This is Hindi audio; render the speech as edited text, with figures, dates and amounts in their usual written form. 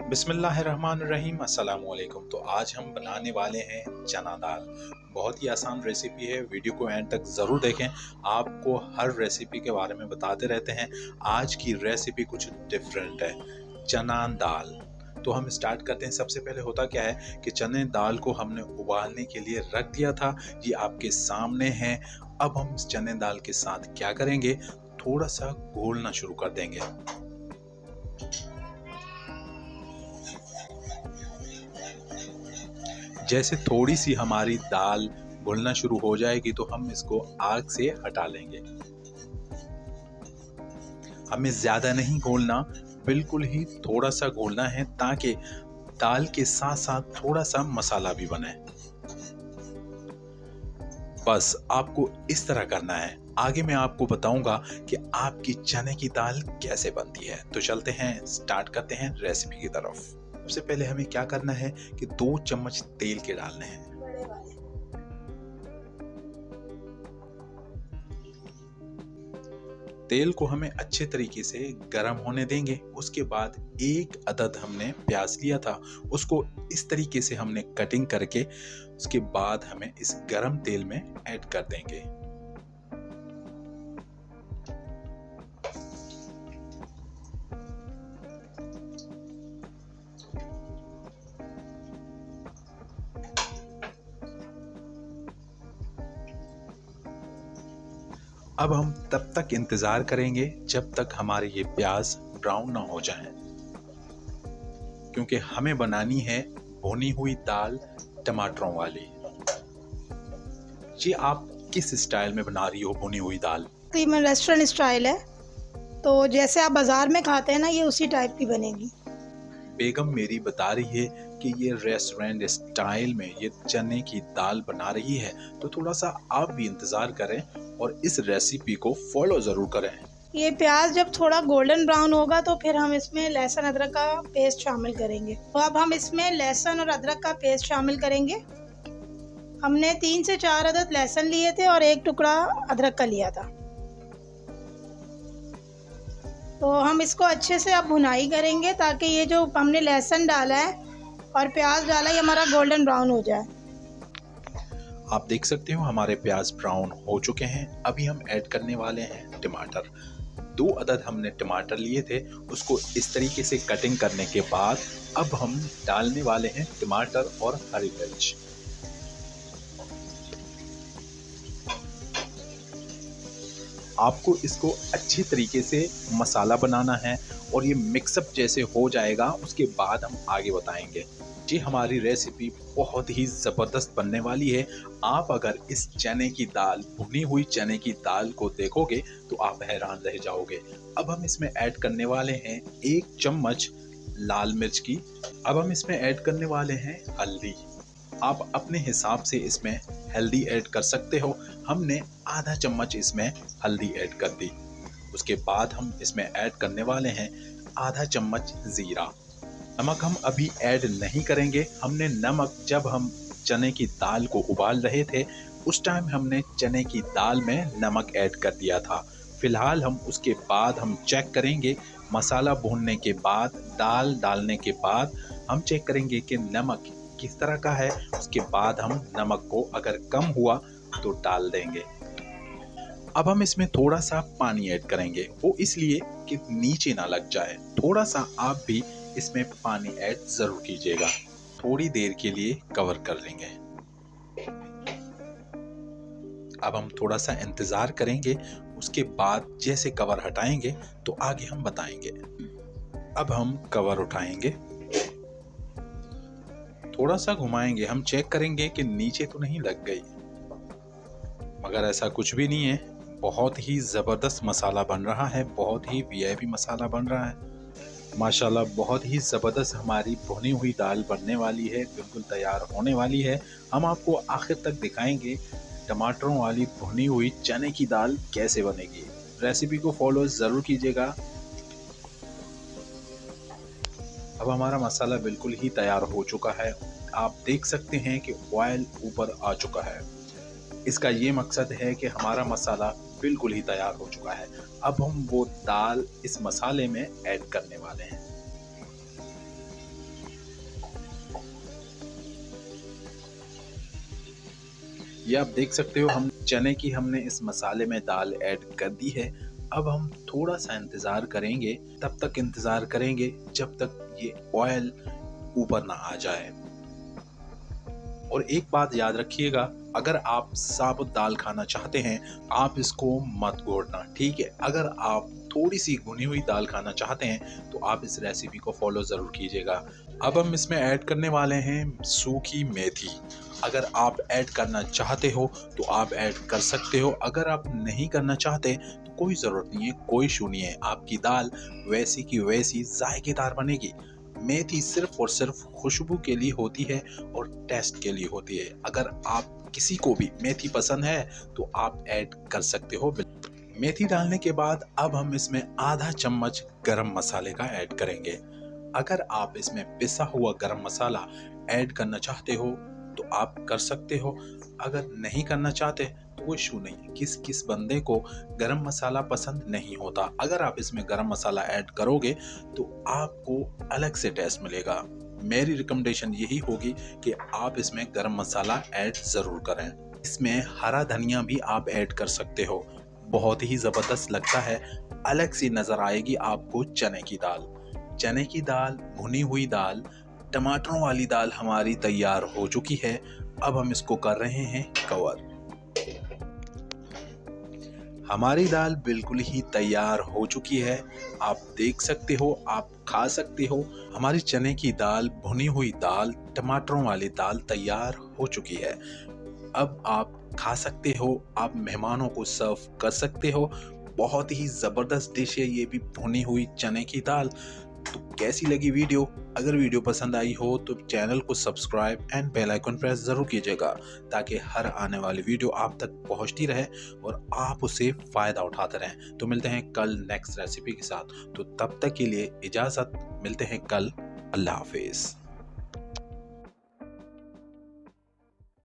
बिस्मिल्लाहिर्रहमानिर्रहीम अस्सलाम वालेकुम। तो आज हम बनाने वाले हैं चना दाल। बहुत ही आसान रेसिपी है, वीडियो को एंड तक ज़रूर देखें। आपको हर रेसिपी के बारे में बताते रहते हैं। आज की रेसिपी कुछ डिफरेंट है, चना दाल। तो हम स्टार्ट करते हैं। सबसे पहले होता क्या है कि चने दाल को हमने उबालने के लिए रख दिया था, ये आपके सामने है। अब हम इस चने दाल के साथ क्या करेंगे, थोड़ा सा घोलना शुरू कर देंगे। जैसे थोड़ी सी हमारी दाल घुलना शुरू हो जाएगी तो हम इसको आग से हटा लेंगे। हमें ज्यादा नहीं घोलना, बिल्कुल ही थोड़ा सा घोलना है ताकि दाल के साथ साथ थोड़ा सा मसाला भी बने। बस आपको इस तरह करना है। आगे मैं आपको बताऊंगा कि आपकी चने की दाल कैसे बनती है। तो चलते हैं, स्टार्ट करते हैं रेसिपी की तरफ। सबसे पहले हमें क्या करना है कि 2 चम्मच तेल के डालने हैं। तेल को हमें अच्छे तरीके से गर्म होने देंगे। उसके बाद 1 अदद हमने प्याज लिया था, उसको इस तरीके से हमने कटिंग करके उसके बाद हमें इस गर्म तेल में ऐड कर देंगे। अब हम तब तक इंतजार करेंगे जब तक हमारे ये प्याज ब्राउन ना हो जाएं, क्योंकि हमें बनानी है भुनी हुई दाल टमाटरों वाली। ये आप किस स्टाइल में बना रही हो भुनी हुई दाल? तकरीबन रेस्टोरेंट स्टाइल है, तो जैसे आप बाजार में खाते हैं ना, ये उसी टाइप की बनेगी। बेगम मेरी बता रही है कि ये रेस्टोरेंट स्टाइल में ये चने की दाल बना रही है, तो थोड़ा सा आप भी इंतजार करें और इस रेसिपी को फॉलो जरूर करें। ये प्याज जब थोड़ा गोल्डन ब्राउन होगा तो फिर हम इसमें लहसुन अदरक का पेस्ट शामिल करेंगे। तो अब हम इसमें लहसुन और अदरक का पेस्ट शामिल करेंगे। हमने 3 से 4 अदद लहसुन लिए थे और 1 टुकड़ा अदरक का लिया था। तो हम इसको अच्छे से अब भुनाई करेंगे ताकि ये जो हमने लहसुन डाला है और प्याज डाला है, ये हमारा गोल्डन ब्राउन हो जाए। आप देख सकते हो हमारे प्याज ब्राउन हो चुके हैं। अभी हम ऐड करने वाले हैं टमाटर। 2 अदद हमने टमाटर लिए थे, उसको इस तरीके से कटिंग करने के बाद अब हम डालने वाले हैं टमाटर और हरी मिर्च। आपको इसको अच्छी तरीके से मसाला बनाना है और ये मिक्सअप जैसे हो जाएगा उसके बाद हम आगे बताएंगे। जी, हमारी रेसिपी बहुत ही ज़बरदस्त बनने वाली है। आप अगर इस चने की दाल, भुनी हुई चने की दाल को देखोगे तो आप हैरान रह जाओगे। अब हम इसमें ऐड करने वाले हैं 1 चम्मच लाल मिर्च की। अब हम इसमें ऐड करने वाले हैं हल्दी। आप अपने हिसाब से इसमें हल्दी ऐड कर सकते हो। हमने आधा चम्मच इसमें हल्दी ऐड कर दी। उसके बाद हम इसमें ऐड करने वाले हैं आधा चम्मच ज़ीरा। नमक हम अभी ऐड नहीं करेंगे। हमने नमक जब हम चने की दाल को उबाल रहे थे उस टाइम हमने चने की दाल में नमक ऐड कर दिया था। फिलहाल हम उसके बाद हम चेक करेंगे, मसाला भूनने के बाद, दाल डालने के बाद हम चेक करेंगे कि नमक किस तरह का है। उसके बाद हम नमक को अगर कम हुआ तो डाल देंगे। अब हम इसमें थोड़ा सा पानी ऐड करेंगे, वो इसलिए कि नीचे ना लग जाए। थोड़ा सा आप भी इसमें पानी ऐड जरूर कीजिएगा। थोड़ी देर के लिए कवर कर लेंगे। अब हम थोड़ा सा इंतजार करेंगे, उसके बाद जैसे कवर हटाएंगे तो आगे हम बताएंगे। अब हम कवर उठाएंगे, थोड़ा सा घुमाएंगे, हम चेक करेंगे कि नीचे तो नहीं लग गई, मगर ऐसा कुछ भी नहीं है। बहुत ही ज़बरदस्त मसाला बन रहा है, बहुत ही वीआईपी मसाला बन रहा है माशाल्लाह। बहुत ही ज़बरदस्त हमारी भुनी हुई दाल बनने वाली है, बिल्कुल तैयार होने वाली है। हम आपको आखिर तक दिखाएंगे टमाटरों वाली भुनी हुई चने की दाल कैसे बनेगी। रेसिपी को फॉलो ज़रूर कीजिएगा। अब हमारा मसाला बिल्कुल ही तैयार हो चुका है। आप देख सकते हैं कि ऑयल ऊपर आ चुका है। इसका ये मकसद है कि हमारा मसाला बिल्कुल ही तैयार हो चुका है। अब हम वो दाल इस मसाले में ऐड करने वाले हैं। ये आप देख सकते हो हम चने की हमने इस मसाले में दाल ऐड कर दी है। अब हम थोड़ा सा इंतज़ार करेंगे, तब तक इंतज़ार करेंगे जब तक ये ऑयल ऊपर ना आ जाए। और एक बात याद रखिएगा, अगर आप साबुत दाल खाना चाहते हैं आप इसको मत घोटना, ठीक है। अगर आप थोड़ी सी भुनी हुई दाल खाना चाहते हैं तो आप इस रेसिपी को फॉलो ज़रूर कीजिएगा। अब हम इसमें ऐड करने वाले हैं सूखी मेथी। अगर आप ऐड करना चाहते हो तो आप ऐड कर सकते हो, अगर आप नहीं करना चाहते तो कोई ज़रूरत नहीं है, कोई इशू नहीं है। आपकी दाल वैसी की वैसी जायकेदार बनेगी। मेथी सिर्फ और सिर्फ खुशबू के लिए होती है और टेस्ट के लिए होती है। अगर आप किसी को भी मेथी पसंद है तो आप ऐड कर सकते हो। मेथी डालने के बाद अब हम इसमें आधा चम्मच गरम मसाले का ऐड करेंगे। अगर आप इसमें पिसा हुआ गरम मसाला ऐड करना चाहते हो तो आप कर सकते हो, अगर नहीं करना चाहते तो कोई इशू नहीं है। किस किस बंदे को गरम मसाला पसंद नहीं होता, अगर आप इसमें गरम मसाला ऐड करोगे तो आपको अलग से टेस्ट मिलेगा। मेरी रिकमेंडेशन यही होगी कि आप इसमें गरम मसाला ऐड ज़रूर करें। इसमें हरा धनिया भी आप ऐड कर सकते हो, बहुत ही ज़बरदस्त लगता है, अलग सी नज़र आएगी आपको चने की दाल। चने की दाल, भुनी हुई दाल, टमाटरों वाली दाल हमारी तैयार हो चुकी है। अब हम इसको कर रहे हैं कवर। हमारी दाल बिल्कुल ही तैयार हो चुकी है, आप देख सकते हो, आप खा सकते हो। हमारी चने की दाल, भुनी हुई दाल, टमाटरों वाली दाल तैयार हो चुकी है। अब आप खा सकते हो, आप मेहमानों को सर्व कर सकते हो। बहुत ही ज़बरदस्त डिश है ये भी, भुनी हुई चने की दाल। तो कैसी लगी वीडियो? अगर वीडियो पसंद आई हो तो चैनल को subscribe and bell icon press ज़रूर कीजिएगा, ताकि हर आने वाली वीडियो आप तक पहुंचती रहे और आप उससे फ़ायदा उठाते रहें। तो मिलते हैं कल नेक्स्ट रेसिपी के साथ, तो तब तक के लिए इजाज़त, मिलते हैं कल। अल्लाह हाफिज़।